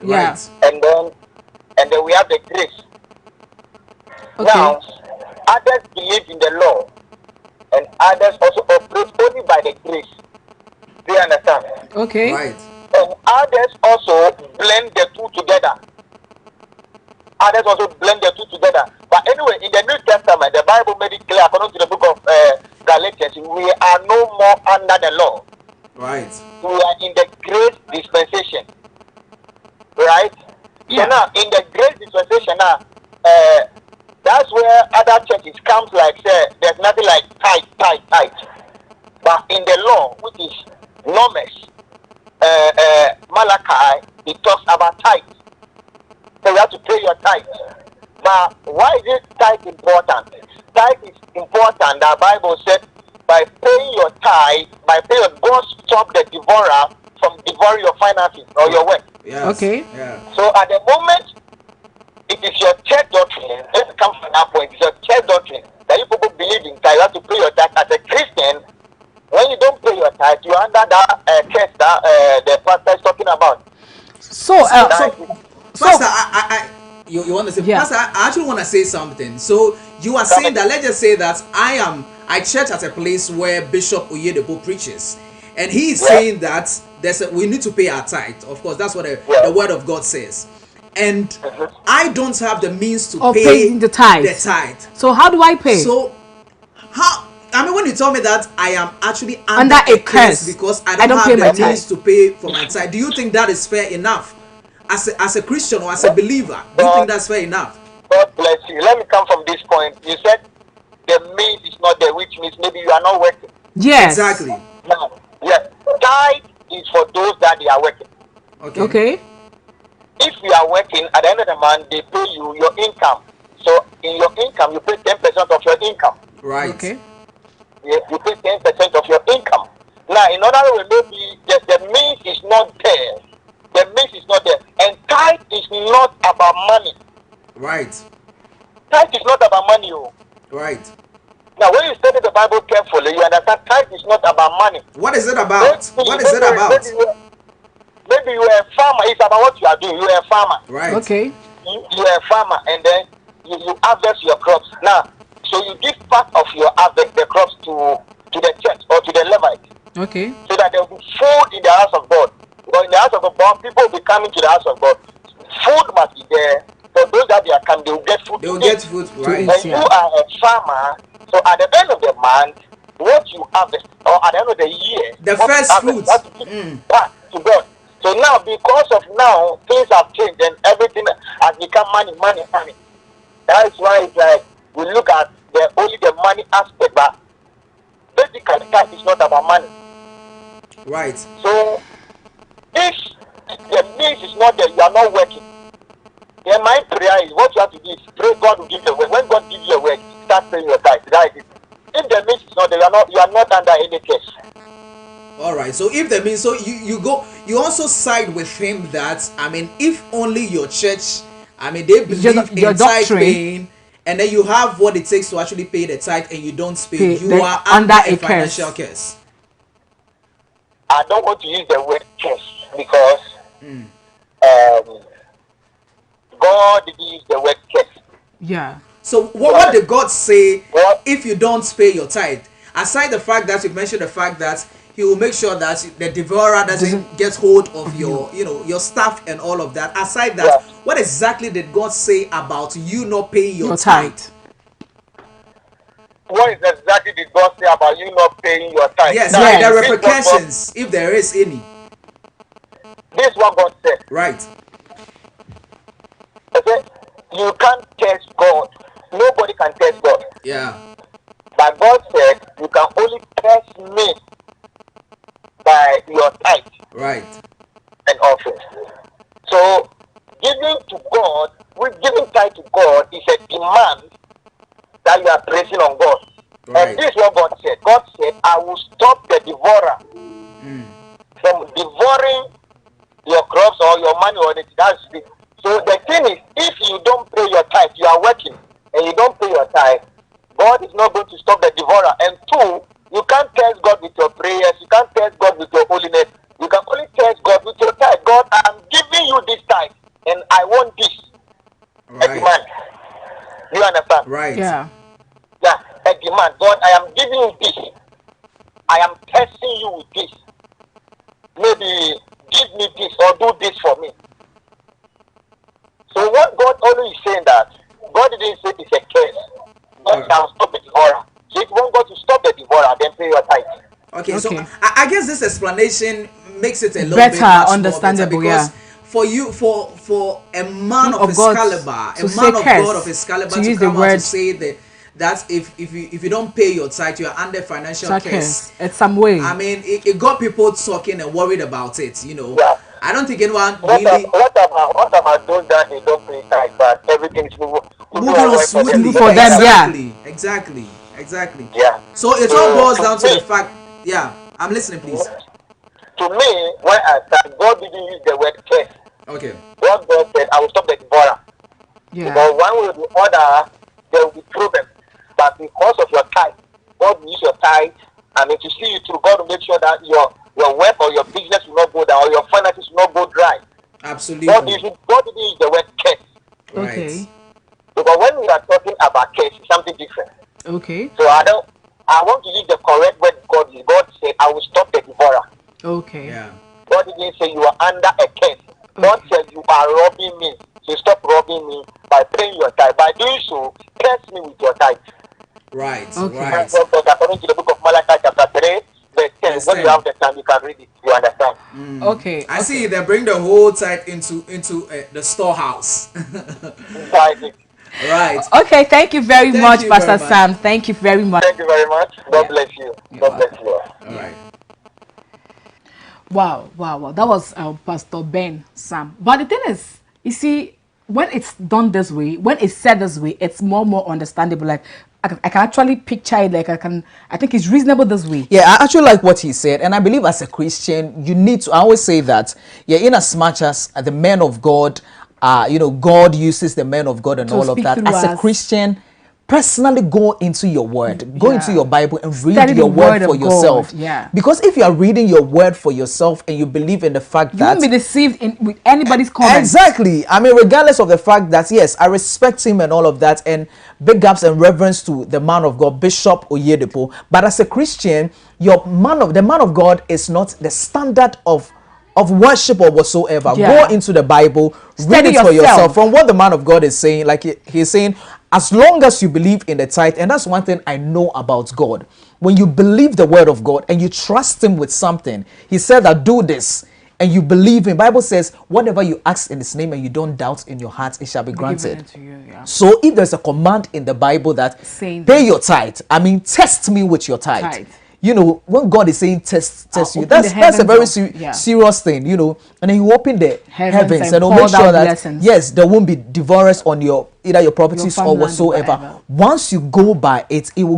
Yeah. Right. And then we have the grace. Okay. Now, others believe in the law, and others also operate only by the grace. Do you understand? Okay. Right. And others also blend the two together. Others also blend the two together. But anyway, in the New Testament, the Bible made it clear, according to the book of Galatians, we are no more under the law. Right. We are in the grace dispensation. Right? So Yeah. now, in the grace dispensation, now, that's where other churches comes like, say, there's nothing like tight. But in the law, which is Numbers, Malachi, it talks about tithe. So you have to pay your tithe. But why is it tithe important? Tithe is important. The Bible said, by paying your tithe, God stop the devourer from devouring your finances or your wealth. Yes. Okay. Yeah. So at the moment, it is your church doctrine. Let's come from that point. It's your church doctrine that you people believe in tithe. You have to pay your tithe as a Christian. When you don't pay your tithe, you're under that curse that the pastor is talking about. So, Pastor, you want to say, Yeah. Pastor, I actually want to say something. So you are saying that, let's just say that I church at a place where Bishop Oyedepo preaches, and he is saying that we need to pay our tithe. Of course, that's what the word of God says. And I don't have the means to pay paying the tithe. So how do I pay? So how? I mean, when you tell me that, I am actually under a curse because I don't pay have the my means to pay for my tithe. Do you think that is fair enough? As a Christian or as a believer, do you think that's fair enough? God bless you. Let me come from this point. You said the means is not there, which means maybe you are not working. Yes. Exactly. Now, yes, tithe is for those that they are working. Okay. If you are working, at the end of the month, they pay you your income. So in your income, you pay 10% of your income. Right. Okay. You pay 10% of your income. Now, in other words, maybe the means is not there. The means is not there. And tithe is not about money. Right. Tithe is not about money. Right. Now, when you study the Bible carefully, you understand tithe is not about money. What is it about? What is it about? Maybe you are a farmer. It's about what you are doing. You are a farmer. Right. Okay. You are a farmer, and then you harvest your crops. Now, so you give part of your harvest, the crops to the church or to the Levite. Okay. So that there will be food in the house of God. Because in the house of God, people will be coming to the house of God. Food must be there. For those that they are coming, they will get food. They will get food, right? And you are a farmer, so at the end of the month, what you harvest, or at the end of the year, the first fruits, back to God. So now, because of now, things have changed and everything has become money. That is why it's like we look at only the money aspect, but basically, that is not about money. Right. So, if the means is not there, you are not working. Then my prayer is what you have to do is pray God will give you a work. When God gives you a work, start paying your tithe. That is it. If the means is not there, you are not under any case. All right. So if the means, so you also side with him that, I mean, if only your church, I mean, they believe in tithe paying, and then you have what it takes to actually pay the tithe, and you don't pay, you are under a financial curse. I don't want to use the word curse because God didn't use the word curse. Yeah. So what did God say if you don't pay your tithe? Aside the fact that you mentioned the fact that he will make sure that the devourer doesn't get hold of your, your stuff and all of that. Aside that, what exactly did God say about you not paying your tithe? What exactly did God say about you not paying your tithe? Yes, like the repercussions, if there is any. This is what God said. Right. Okay? You can't test God. Nobody can test God. Yeah. But God said, you can only test me by your tithe. Right. And offering. So, giving to God, giving tithe to God is a demand that you are placing on God. Right. And this is what God said. God said, I will stop the devourer from devouring your crops or your money or that's it. So the thing is, if you don't pay your tithe, you are working and you don't pay your tithe, God is not going to stop the devourer. And two, you can't test God with your prayers, you can't test God with your holiness. You can only test God with your tithe. God, I'm giving you this tithe. and I want this. Right. A demand. You understand? Right. Yeah. Yeah, a demand. God, I am giving you this. I am testing you with this. Maybe give me this or do this for me. So what God always is saying that God didn't say it's a curse. God can stop the devourer. So if you want God to stop the devourer, then pay your tithe. Okay, so Okay. I guess this explanation makes it a little Better, bit much more better understandable, because yeah. for you, for a man of Of his God caliber, to a say man of curse, God of his caliber to to use the come out to word say that if you don't pay your tithe, you are under financial curse. curse. It's some way. I mean, it got people talking and worried about it. You know, Yeah. I don't think anyone What really about those that they don't pay tithe, but everything's moving moving on well for them? smoothly For them, yeah. exactly. Yeah. So it all So boils to down to the me, fact. Yeah, I'm listening, please. to me, when I start, God didn't use the word curse. Okay. What God said, I will stop the devourer. Yeah. Because one way or the other, there will be problem. But because of your tithe, God will use your tithe. I mean, to see you through, God will make sure that your work or your business will not go down or your finances will not go dry. Absolutely. God didn't use the word curse. Right. Okay. Because when we are talking about curse, it's something different. Okay. So I want to use the correct word. God said, I will stop the devourer. Okay. Yeah. God didn't say you are under a curse. God said you are robbing me. So stop robbing me by paying your tithe. By doing so, curse me with your tithe. Right. Okay. Right. According to the book of Malachi chapter 3, verse 10. Verse When you 10. have the time, you can read it. You understand? Okay. I see they bring the whole tithe into the storehouse. Tithing. Right. Okay. Thank you very Thank much, you Pastor very much. Sam. Thank you very much. Thank you very much. God Yeah. bless you. You're God bless welcome. you. All right. Wow, wow, wow. That was Pastor Ben Sam. But the thing is, you see, when it's done this way, when it's said this way, it's more understandable. Like I can actually picture it. Like I think it's reasonable this way. Yeah, I actually like what he said, and I believe as a Christian, you need to. I always say that, yeah, in as much as the men of God, God uses the men of God and To all of speak that. through As a us. Christian, personally go into your word, go into Yeah. your Bible and read Study the your word word for of yourself. God, yeah. Because if you are reading your word for yourself and you believe in the fact You that won't be deceived with anybody's comments. exactly. I mean, regardless of the fact that, yes, I respect him and all of that, and big ups and reverence to the man of God, Bishop Oyedepo. But as a Christian, the man of God is not the standard of worship or whatsoever. Yeah. Go into the Bible, Study read it for yourself. yourself. From what the man of God is saying, like he's saying, as long as you believe in the tithe, and that's one thing I know about God. When you believe the word of God and you trust him with something, he said that do this, and you believe him. Bible says, whatever you ask in his name and you don't doubt in your heart, it shall be Be given granted. unto you, yeah. So if there's a command in the Bible that Saying pay that. your tithe, I mean, test me with your tithe. Tithe. You know, when God is saying test you, open the that's a very heavens of- yeah. serious thing, you know. And then you open the heavens and and it'll pour make sure down that blessings. yes, there won't be devourers on either your properties or farmland or whatsoever. whatever. Once you go by it, it will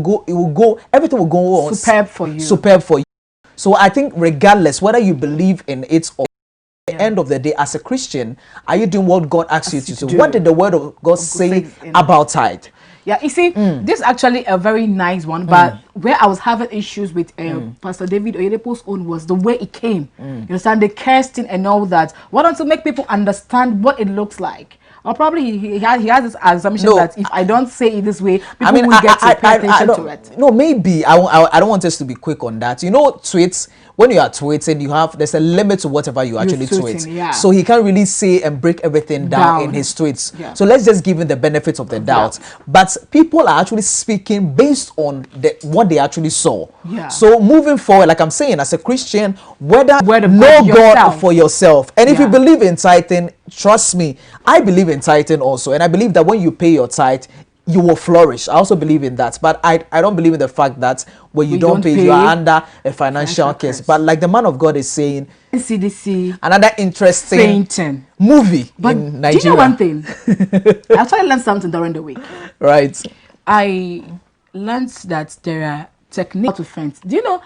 go, everything will go on Superb for you. Superb for you. So I think regardless whether you believe in it or at the end of the day, as a Christian, are you doing what God asks you to do? What did the word of God say about tithe? Yeah, you see, this is actually a very nice one, but where I was having issues with Pastor David Oyedepo's own was the way it came. You understand, the casting and all that. Why don't you make people understand what it looks like? Or probably he has this assumption that if I don't say it this way, people will get to pay attention to it. No, maybe I don't want us to be quick on that. You know, tweets, when you are tweeting, there's a limit to whatever you actually tweet. Yeah. So he can't really say and break everything down in his tweets. Yeah. So let's just give him the benefit of the doubt. But people are actually speaking based on what they actually saw. Yeah. So moving forward, like I'm saying, as a Christian, whether know God for yourself, and if you Yeah. believe in tithing, trust me, I believe in tithing also, and I believe that when you pay your tithe, you will flourish. I also believe in that, but I don't believe in the fact that when you don't pay, you are under a financial curse. But like the man of God is saying, CDC, another interesting movie but in Nigeria. do you know one thing? I actually learned something during the week. Right. I learned that there are techniques to faint. Do you know?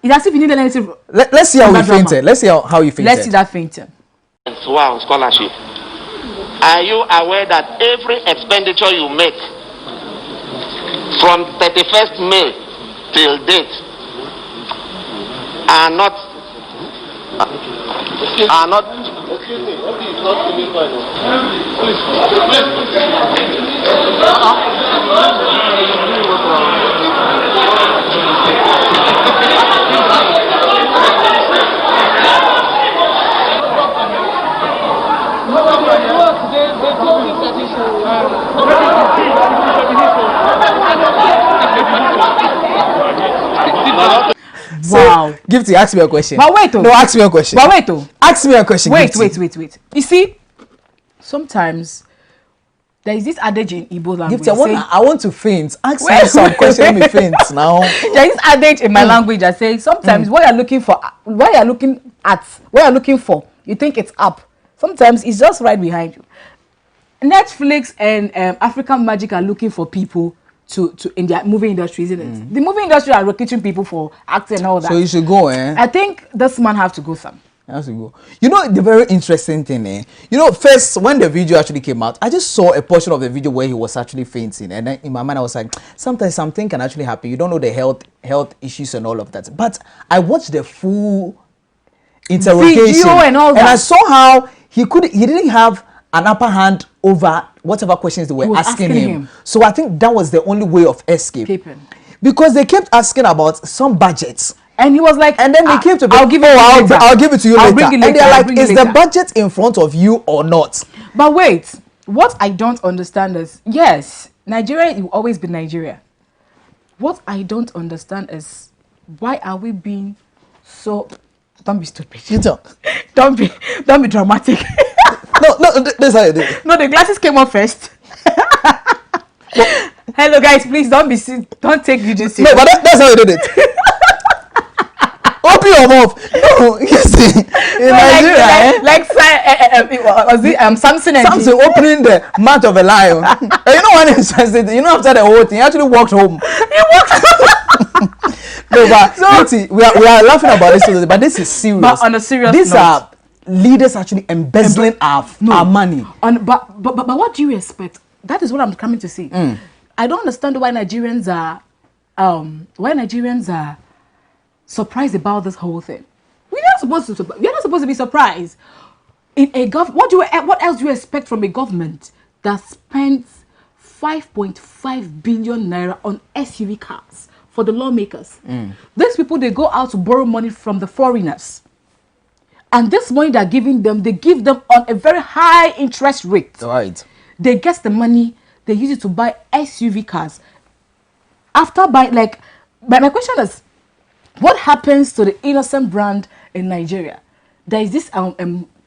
It's as if you need anything. Let's see how he fainted. Let's see how you fainted. Let's see that fainting. Wow, scholarship. Are you aware that every expenditure you make from 31st May till date are not Excuse me, what is not feeling fine? Please. Wow. Gifty, ask me a question. But wait, no, ask me a question. But wait, oh. Ask me a question. Wait. Gifty. You see, sometimes there is this adage in Igbo language. Gifty, I want to faint. Ask me some question. Let me faint now. There is adage in my language that says sometimes what you're looking for, what you're looking for, you think it's up. Sometimes it's just right behind you. Netflix and African Magic are looking for people to in their movie industry, isn't it? The movie industry are recruiting people for acting and all that. So you should go, eh? I think this man have to go some. Has to go. You know the very interesting thing, eh? You know, first when the video actually came out, I just saw a portion of the video where he was actually fainting, and then in my mind I was like, sometimes something can actually happen. You don't know the health issues and all of that. But I watched the full interrogation video and all that, and I saw how he didn't have an upper hand over whatever questions they were asking him. So I think that was the only way of escape. Because they kept asking about some budgets. And he was like, and then they came to I'll give it to you later. And they're like, is the budget in front of you or not? But wait, what I don't understand is, yes, Nigeria will always be Nigeria. What I don't understand is, why are we being so... Don't be stupid. Don't be dramatic. No, that's how you do it. No, the glasses came off first. Hello guys, please don't take you just. No, but that's how you did it. Open your mouth. No, you see, in Nigeria, Samson opening the mouth of a lion. You know when it's you know after the whole thing, he actually walked home. No, but we are laughing about this, but this is serious. But on a serious these note, are leaders actually embezzling our money. But what do you expect? That is what I'm coming to see. I don't understand why Nigerians are surprised about this whole thing. We're not supposed to be surprised. In a what else do you expect from a government that spends 5.5 billion naira on SUV cars for the lawmakers? These people, they go out to borrow money from the foreigners. And this money they're giving them, they give them on a very high interest rate. Right. They get the money, they use it to buy SUV cars. After buying, my question is, what happens to the innocent brand in Nigeria? There is this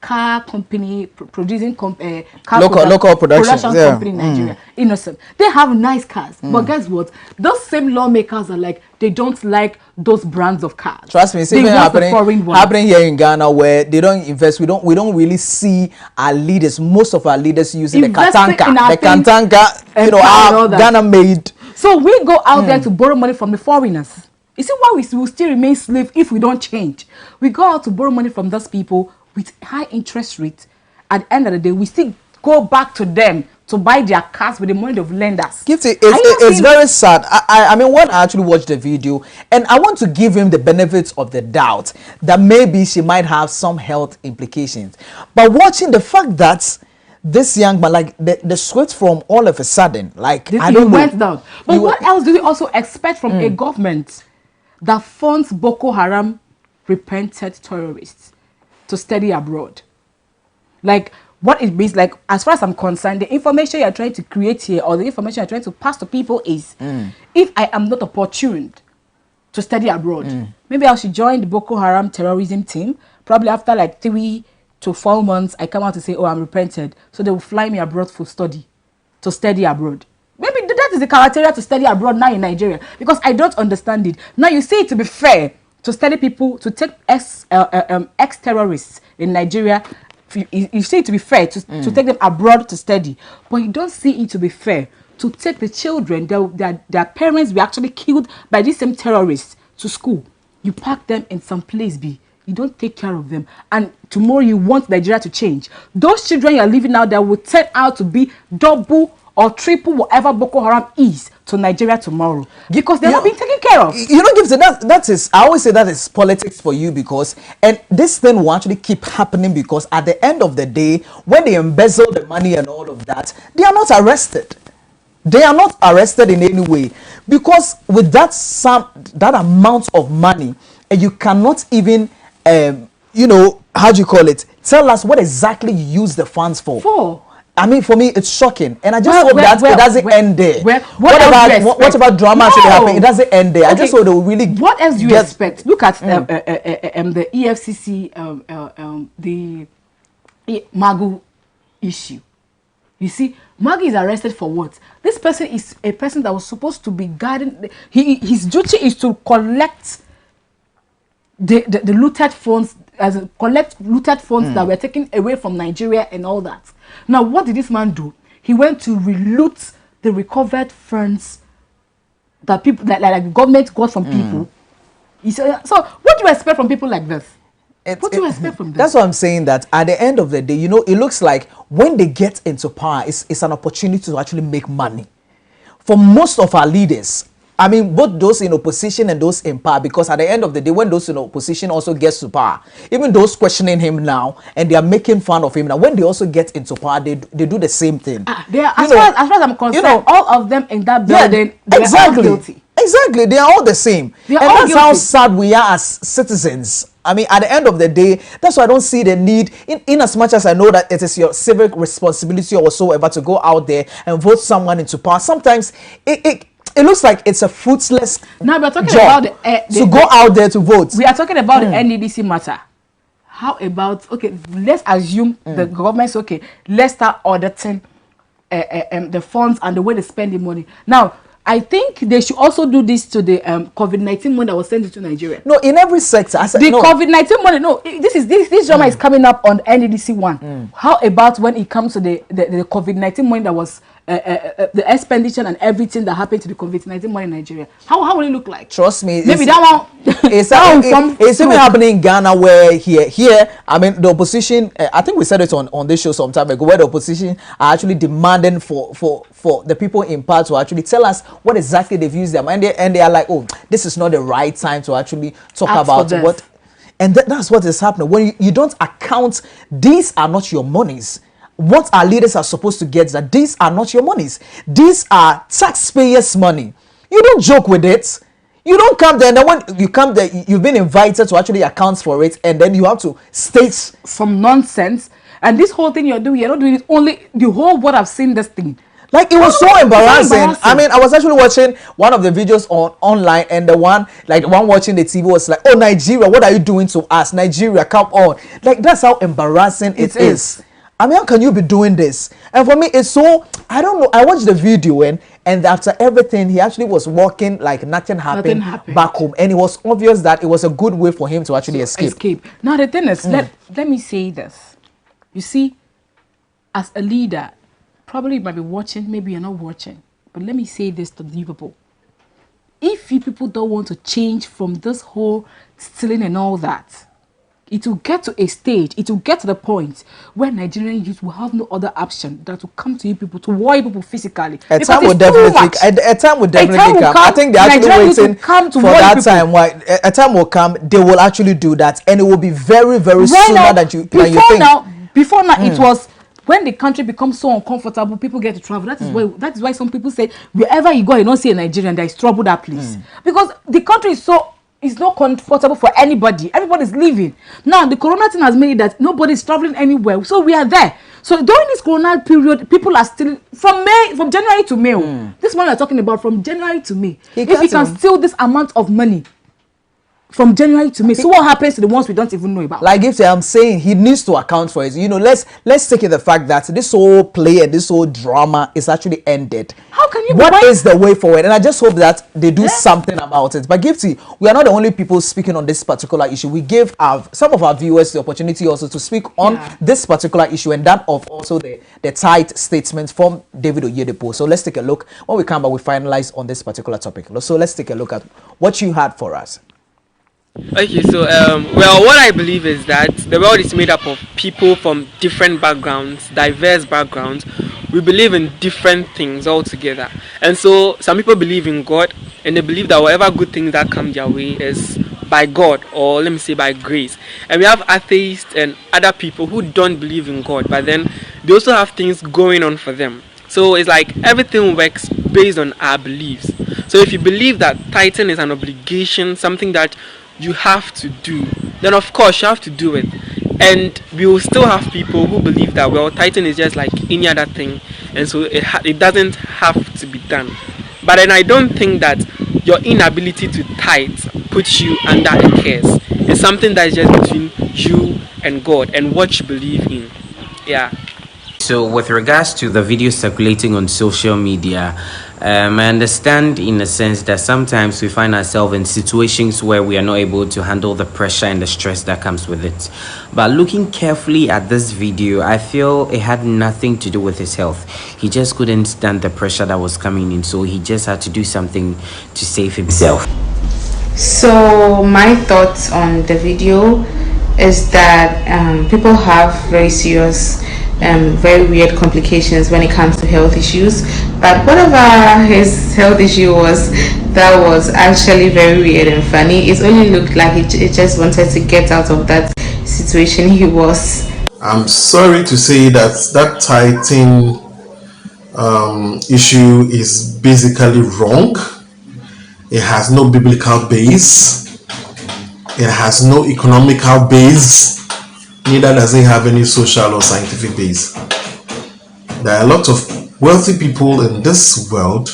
car company producing local production company in Nigeria. Innocent. They have nice cars, but guess what? Those same lawmakers are like, they don't like those brands of cars. Trust me, it's even happening here in Ghana, where they don't invest. We don't really see our leaders. Most of our leaders using the Katanka, our Ghana made. So we go out there to borrow money from the foreigners. You see why we will still remain slaves if we don't change? We go out to borrow money from those people with high interest rates. At the end of the day, we still go back to them to buy their cars with the money of lenders. It's very sad. I mean, when I actually watched the video, and I want to give him the benefits of the doubt that maybe she might have some health implications. But watching the fact that this young man, like the sweat from all of a sudden, like I don't know. Went down. But what else do we also expect from a government that funds Boko Haram repented terrorists to study abroad? Like, what it means, like, as far as I'm concerned, the information you're trying to create here, or the information you're trying to pass to people is, if I am not opportuned to study abroad, maybe I should join the Boko Haram terrorism team. Probably after like 3 to 4 months, I come out to say, oh, I'm repented. So they will fly me abroad to study abroad. Maybe that is the criteria to study abroad now in Nigeria, because I don't understand it. Now you say it to be fair to study people, to take ex-terrorists in Nigeria. You say it to be fair to take them abroad to study, but you don't see it to be fair to take the children, their parents were actually killed by these same terrorists, to school. You pack them in some place B. You don't take care of them, and tomorrow you want Nigeria to change. Those children you are leaving out there will turn out to be double or triple whatever Boko Haram is to Nigeria tomorrow, because they're not being taken care of. You know, Gibson, that is, I always say that is politics for you, because, and this thing will actually keep happening, because at the end of the day, when they embezzle the money and all of that, they are not arrested. They are not arrested in any way, because with that that amount of money, and you cannot even, you know, how do you call it? Tell us what exactly you use the funds for. I mean, for me, it's shocking, and I just hope that it doesn't end there. What about drama actually happening? It doesn't end there. Okay. I just hope they will really. What else do you expect? Look at the EFCC, the Magu issue. You see, Magu is arrested for what? This person is a person that was supposed to be guarding. His duty is to collect the looted funds, that were taken away from Nigeria and all that. Now, what did this man do? He went to reloot the recovered funds that people like the government got from people. He said, so what do you expect from people like this? What do you expect from them? That's what I'm saying, that at the end of the day, you know, it looks like when they get into power, it's an opportunity to actually make money. For most of our leaders, I mean, both those in opposition and those in power, because at the end of the day, when those in opposition also gets to power, even those questioning him now and they are making fun of him now, when they also get into power, they do the same thing. As far as I'm concerned, you know, all of them in that building, they're all guilty. Exactly, they are all the same. And that's how sad we are as citizens. I mean, at the end of the day, that's why I don't see the need, in as much as I know that it is your civic responsibility or whatsoever to go out there and vote someone into power. Sometimes it looks like it's a fruitless now we're talking job about to go out there to vote. We are talking about the NDDC matter. How about, okay, let's assume the government's okay, let's start auditing the funds and the way they spend the money. Now, I think they should also do this to the COVID-19 money that was sent to Nigeria. No, in every sector. COVID-19 money, no, this drama is coming up on NDDC 1. How about when it comes to the COVID-19 money that was the expenditure and everything that happened to the COVID-19 money in Nigeria? How will it look like? Trust me. Maybe that one. It's even happening in Ghana, where here, I mean, the opposition, I think we said it on this show some time ago, where the opposition are actually demanding for the people in power to actually tell us what exactly they've used them, and they are like, oh, this is not the right time to actually talk about what. And that's what is happening when you don't account. These are not your monies. What our leaders are supposed to get is that these are not your monies. These are taxpayers' money. You don't joke with it. You don't come there, and then when you come there, you've been invited to actually account for it, and then you have to state some nonsense. And this whole thing you're not doing it only. The whole world have seen this thing. Like, it was so embarrassing. I mean, I was actually watching one of the videos online, and the one watching the TV was like, oh, Nigeria, what are you doing to us? Nigeria, come on. Like, that's how embarrassing it is. I mean, how can you be doing this? And for me, it's so, I don't know. I watched the video, and after everything, he actually was walking like nothing happened back home. And it was obvious that it was a good way for him to actually escape. Now, the thing is, let me say this. You see, as a leader, probably you might be watching, maybe you're not watching. But let me say this to the people. If you people don't want to change from this whole stealing and all that, it will get to a stage, it will get to the point where Nigerian youth will have no other option than to come to you people, to warn people physically. A time will definitely come. I think they're actually waiting for that time. A time will come, they will actually do that, and it will be very, very sooner than you think. Before now, it was when the country becomes so uncomfortable, people get to travel. That is why some people say wherever you go, you don't see a Nigerian, there is trouble that place. Because the country is so, it's not comfortable for anybody. Everybody's leaving. Now, the corona thing has made it that nobody's traveling anywhere. So we are there. So during this corona period, people are still, from January to May. This money we're talking about, from January to May. If you can steal this amount of money from January to May, so what happens to the ones we don't even know about? Like if I'm saying, he needs to account for it. You know, let's take it the fact that this whole play and this whole drama is actually ended. How can you? What is the way forward? And I just hope that they do something about it. But Gifty, we are not the only people speaking on this particular issue. We give some of our viewers the opportunity also to speak on this particular issue, and that of also the tithe statement from David Oyedepo. So let's take a look. When we come back, we finalize on this particular topic. So let's take a look at what you had for us. Okay, so well, what I believe is that the world is made up of people from different backgrounds, diverse backgrounds. We believe in different things altogether, and so some people believe in God, and they believe that whatever good things that come their way is by God, or let me say by grace. And we have atheists and other people who don't believe in God, but then they also have things going on for them. So it's like everything works based on our beliefs. So if you believe that tithing is an obligation, something that you have to do, then of course you have to do it. And we will still have people who believe that, well, tithing is just like any other thing, and so it doesn't have to be done. But then I don't think that your inability to tithe puts you under a curse. It's something that is just between you and God and what you believe in. Yeah. So, with regards to the video circulating on social media, I understand in a sense that sometimes we find ourselves in situations where we are not able to handle the pressure and the stress that comes with it. But looking carefully at this video, I feel it had nothing to do with his health. He just couldn't stand the pressure that was coming in, so he just had to do something to save himself. So my thoughts on the video is that people have very serious very weird complications when it comes to health issues, but whatever his health issue was, that was actually very weird and funny. It only looked like it just wanted to get out of that situation he was. I'm sorry to say that that tithing issue is basically wrong. It has no biblical base. It has no economical base. Neither does it have any social or scientific base. There are a lot of wealthy people in this world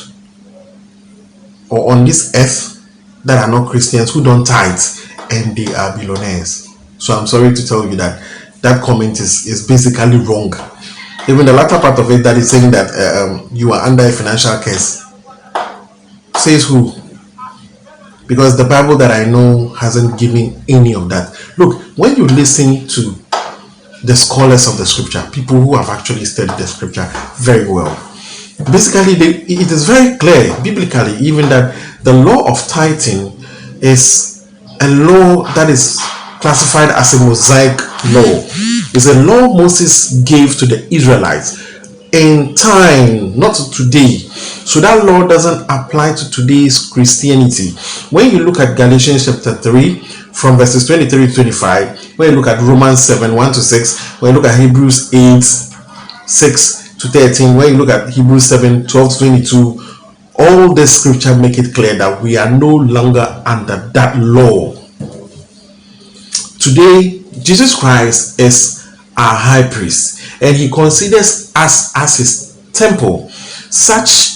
or on this earth that are not Christians who don't tithe, and they are billionaires. So I'm sorry to tell you that that comment is basically wrong. Even the latter part of it that is saying that you are under a financial curse. Says who? Because the Bible that I know hasn't given any of that. Look, when you listen to the scholars of the scripture, people who have actually studied the scripture very well, basically it is very clear biblically even that the law of tithing is a law that is classified as a Mosaic law. It's a law Moses gave to the Israelites in time, not today. So that law doesn't apply to today's Christianity. When you look at Galatians chapter 3 from verses 23 to 25, when you look at Romans 7 1 to 6, when you look at Hebrews 8 6 to 13, when you look at Hebrews 7 12 to 22, all the scripture make it clear that we are no longer under that law. Today, Jesus Christ is our high priest, and he considers us as his temple. Such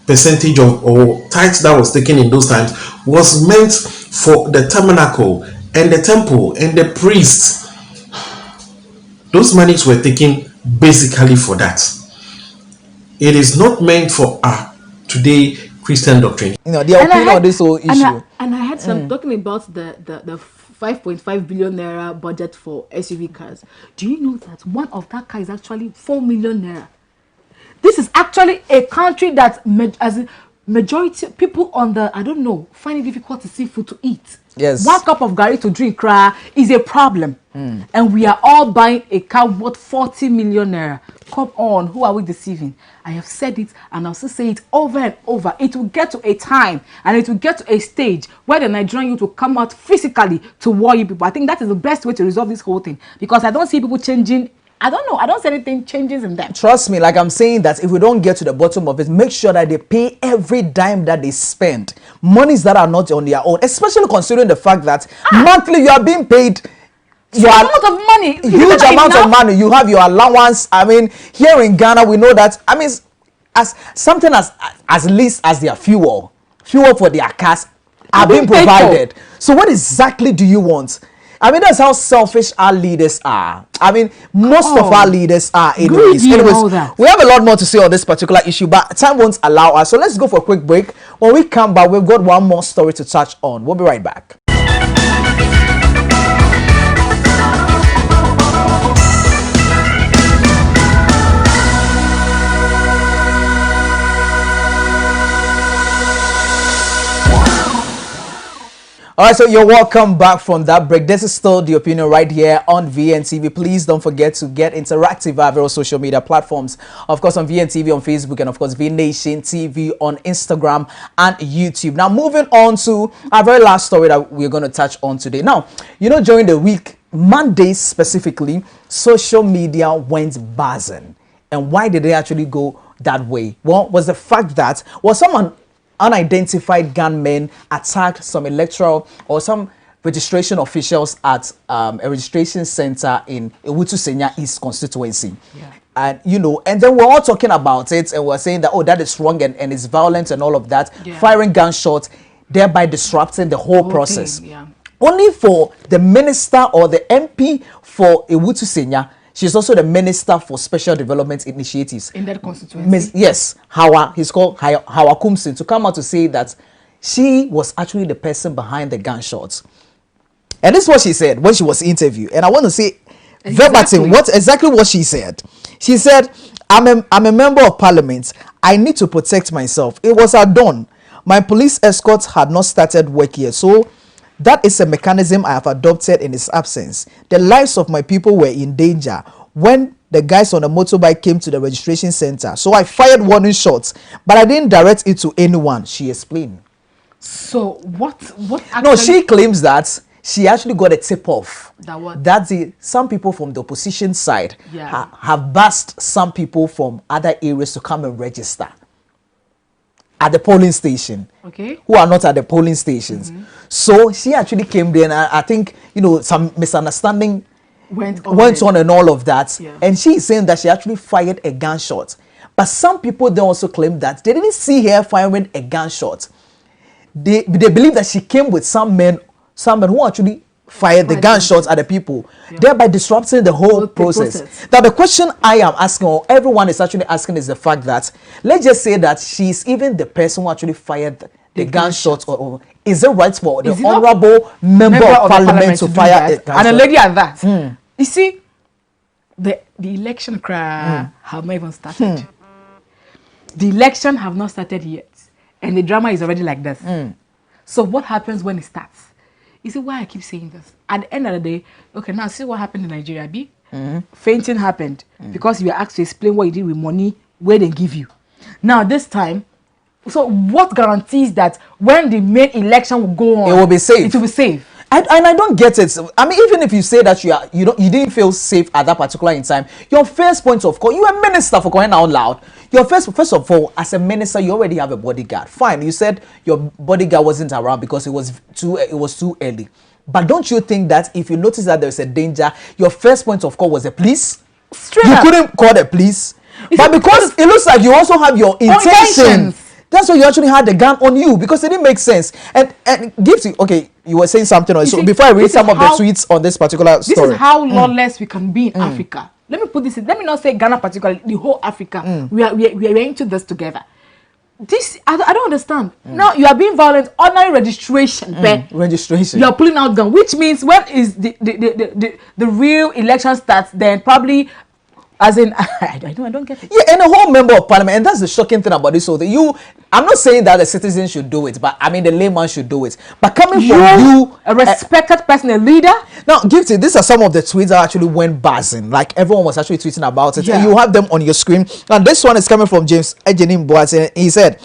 percentage of or tithes that was taken in those times was meant for the tabernacle and the temple and the priests. Those monies were taken basically for that. It is not meant for today Christian doctrine. You know, the opinion on this whole issue. And I had some talking about the 5.5 billion naira budget for SUV cars. Do you know that one of that car is actually 4 million naira? This is actually a country that as a majority people on the, I don't know, find it difficult to see food to eat. Yes. One cup of gari to drink is a problem. And we are all buying a car worth 40 million naira. Come on, who are we deceiving? I have said it and I'll still say it over and over. It will get to a time and it will get to a stage where the Nigerian youth will come out physically to war you people. I think that is the best way to resolve this whole thing, because I don't see people changing. I don't know. I don't see anything changes in them. Trust me, like I'm saying that if we don't get to the bottom of it, make sure that they pay every dime that they spend. Monies that are not on their own, especially considering the fact that monthly you are being paid a lot of money, huge amount of money. You have your allowance. I mean, here in Ghana, we know that. I mean, as something as least as their fuel for their cars are being provided. So what exactly do you want? I mean, that's how selfish our leaders are. I mean, most of our leaders are anyways. We have a lot more to say on this particular issue, but time won't allow us. So let's go for a quick break. When we come back, we've got one more story to touch on. We'll be right back. All right, so you're welcome back from that break. This is still the opinion right here on VNTV. Please don't forget to get interactive via various social media platforms. Of course, on VNTV on Facebook and of course VNation TV on Instagram and YouTube. Now, moving on to our very last story that we're going to touch on today. Now, during the week, Mondays specifically, social media went buzzing. And why did they actually go that way? Well, was the fact that someone unidentified gunmen attacked some electoral or some registration officials at a registration center in Ewutu Senya East constituency. Yeah. And then we're all talking about it and we're saying that, that is wrong and it's violent and all of that, firing gunshots, thereby disrupting the whole process. Thing, yeah. Only for the minister or the MP for Ewutu Senya. She's also the Minister for Special Development Initiatives. In that constituency? Yes. He's called Hawa Kumsin, to come out to say that she was actually the person behind the gunshots. And this is what she said when she was interviewed. And I want to say verbatim what she said. She said, I'm a member of parliament. I need to protect myself. It was at dawn. My police escorts had not started work yet. So that is a mechanism I have adopted in his absence. The lives of my people were in danger when the guys on the motorbike came to the registration center. So I fired warning shots, but I didn't direct it to anyone, she explained. So what actually... No, she claims that she actually got a tip off. That some people from the opposition side have asked some people from other areas to come and register at the polling station, who are not at the polling stations. So she actually came there, and I think some misunderstanding went on and all of that. And she is saying that she actually fired a gunshot, but some people then also claim that they didn't see her firing a gunshot. They believe that she came with some men who actually fired the gunshots at the people, thereby disrupting the whole process. Now, the question I am asking, or everyone is actually asking, is the fact that, let's just say that she's even the person who actually fired the gunshot, or is it right for the honorable member of parliament to fire a gunshot? And a lady at that. You see, the election cry have not even started. The election have not started yet, and the drama is already like this. So what happens when it starts? You see why I keep saying this? At the end of the day, okay, now see what happened in Nigeria, B. Fainting happened because you were asked to explain what you did with money, where they give you. Now this time, so what guarantees that when the main election will go on, it will be safe? It will be safe. And I don't get it. I mean, even if you say that you didn't feel safe at that particular time, your first point of call, you were a minister, for crying out loud. Your first of all, as a minister, you already have a bodyguard. Fine, you said your bodyguard wasn't around because it was too early. But don't you think that if you notice that there's a danger, your first point of call was the police? Straight you up. couldn't call the police. But because it looks like you also have your intentions. That's why you actually had the gun on you, because it didn't make sense. And Gifty, okay, you were saying something else. So before I read some of the tweets on this particular story. This is how lawless we can be in Africa. Let me put this in. Let me not say Ghana particularly, the whole Africa. We are into this together. This I don't understand. Now you are being violent. Ordinary registration. Registration. You are pulling out gun, which means when is the real election starts? Then probably. As in, I don't get it. Yeah, and a whole member of parliament, and that's the shocking thing about this whole thing. I'm not saying that the citizen should do it, but I mean the layman should do it. But coming from you, a respected person, a leader. Now, Gifty, these are some of the tweets that actually went buzzing. Like everyone was actually tweeting about it, and you have them on your screen. And this one is coming from James Ejenim Boateng. He said,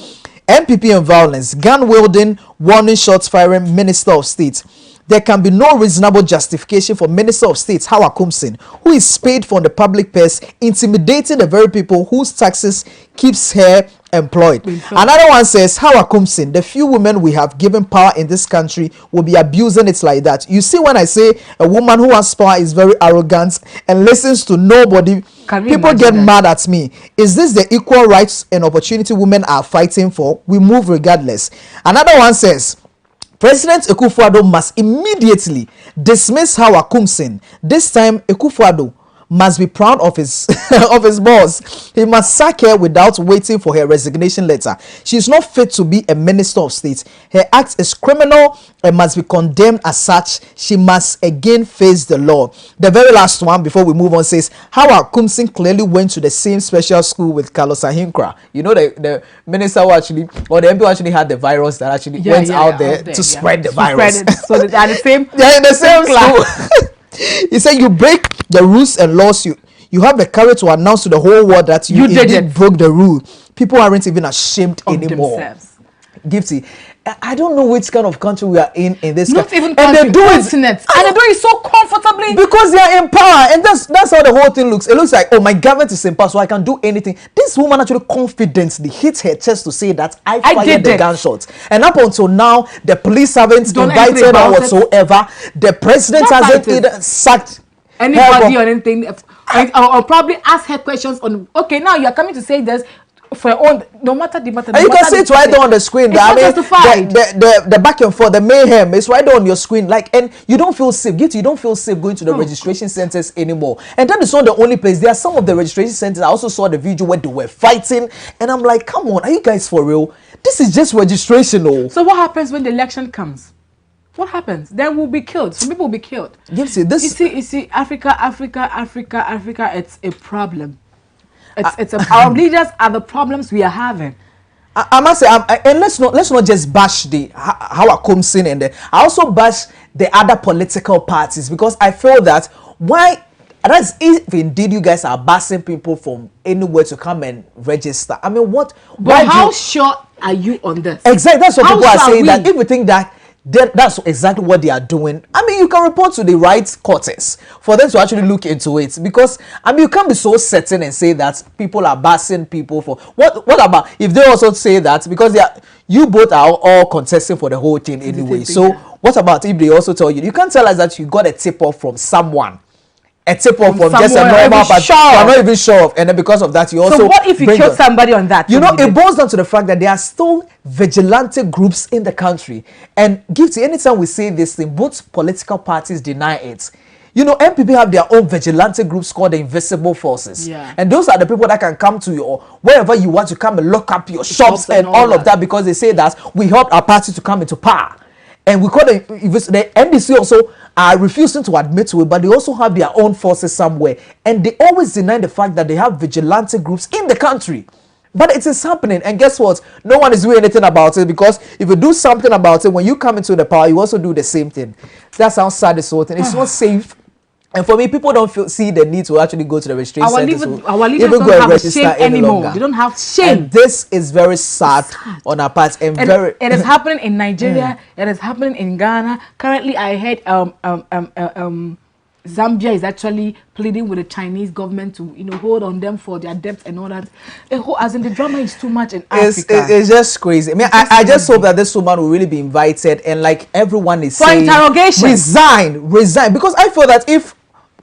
"NPP and violence, gun wielding, warning shots firing, Minister of State. There can be no reasonable justification for Minister of State Hawa Kumsin, who is paid from the public purse, intimidating the very people whose taxes keeps her employed." Another one says, "Hawa Kumsin, the few women we have given power in this country will be abusing it like that. You see, when I say a woman who has power is very arrogant and listens to nobody, people get mad at me. Is this the equal rights and opportunity women are fighting for? We move regardless." Another one says, "President Akufo-Addo must immediately dismiss Hawa Kumsin. This time, Akufo-Addo must be proud of his of his boss. He must sack her without waiting for her resignation letter. She is not fit to be a minister of state. Her act is criminal and must be condemned as such. She must again face the law. The very last one before we move on says, Howard Kumsin clearly went to the same special school with Carlos Ahinkra. You know, the minister who actually, or the MP who actually had the virus that actually went out there to spread the virus. So they are the same. They're in the same school. He said, you break the rules and laws. You have the courage to announce to the whole world that you indeed broke the rule. People aren't even ashamed anymore. Themselves. Gifty, I don't know which kind of country we are in this Not country. even and country, they do continent. And they do it so comfortably. because they are in power, and that's how the whole thing looks. It looks like, oh, my government is in power, so I can do anything. This woman actually confidently hit her chest to say that I fired the gunshots. And up until now, the police haven't invited her whatsoever. The president hasn't even sacked anybody or anything, or probably ask her questions on. Okay, now you are coming to say this. For your own, no matter the matter. And you can see it right there on the screen. The back and forth, the mayhem is right there on your screen. Like, and you don't feel safe. You don't feel safe going to the registration centers anymore. And that is not the only place. There are some of the registration centers. I also saw the video where they were fighting, and I'm like, come on, are you guys for real? This is just registration, oh. So what happens when the election comes? What happens? Then we'll be killed. Some people will be killed. You see, Africa. It's a problem. Our leaders are the problems we are having. I must say, and let's not just bash the Howard Kumsin and I also bash the other political parties, because I feel that that's if indeed you guys are bashing people from anywhere to come and register. I mean, what? But how sure are you on this? Exactly, that's what people are saying. That if we think that that's exactly what they are doing, I mean, you can report to the right quarters for them to actually look into it, because I mean, you can't be so certain and say that people are bashing people for what about if they also say that, because you both are all contesting for the whole thing anyway. So what about if they also tell you can't tell us that you got a tip off from someone, a tip off from just a normal, but you're not even sure of, and then because of that you also. So what if you kill somebody on that? You know, it boils down to the fact that there are still vigilante groups in the country, and Gifty, anytime we say this thing, both political parties deny it. You know, MPP have their own vigilante groups called the Invisible Forces, and those are the people that can come to you or wherever you want to come and lock up your shops and all of that, because they say that we helped our party to come into power. And we call the NDC also are refusing to admit to it, but they also have their own forces somewhere. And they always deny the fact that they have vigilante groups in the country. But it is happening. And guess what? No one is doing anything about it, because if you do something about it, when you come into the power, you also do the same thing. That's how sad this whole thing. It's not safe. And for me, people don't see the need to actually go to the registration center. Our leaders don't have shame anymore. They don't have shame. And this is very sad on our part. And it is happening in Nigeria. It is happening in Ghana. Currently, I heard Zambia is actually pleading with the Chinese government to hold on them for their debts and all that. As in, the drama is too much in Africa. It's just crazy. I mean, I just hope that this woman will really be invited, and like everyone is saying, interrogation, resign, because I feel that if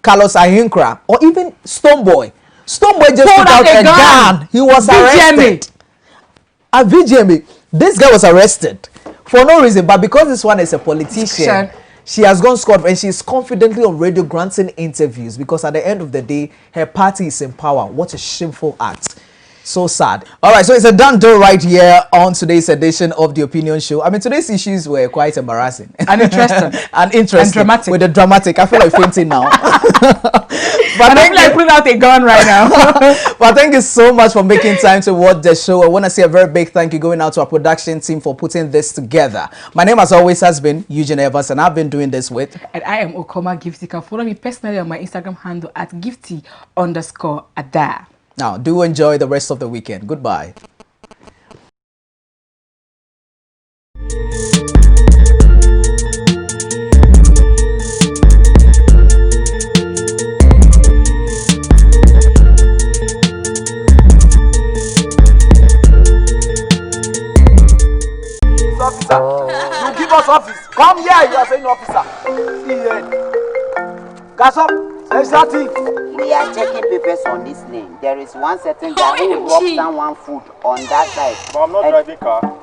Carlos Ahinkra or even Stoneboy just took out a gun. He was arrested at VGMA. This guy was arrested for no reason, but because this one is a politician, she has gone scot-free, and she is confidently on radio granting interviews, because at the end of the day, her party is in power. What a shameful act. So sad. All right, so it's a done deal right here on today's edition of The Opinion Show. I mean, today's issues were quite embarrassing. And interesting. and dramatic. With the dramatic. I feel like fainting now. But I feel like pulling out a gun right now. But thank you so much for making time to watch the show. I want to say a very big thank you going out to our production team for putting this together. My name, as always, has been Eugene Evans, and I've been doing this with... And I am Okoma Gifty. You can follow me personally on my Instagram handle at Gifty_Ada. Now, do enjoy the rest of the weekend. Goodbye. Officer, you give us office. Come here, you are saying officer. See here. Gasop, we are checking papers on this name. There is one certain guy who robbed someone food on that side. But I'm not driving car.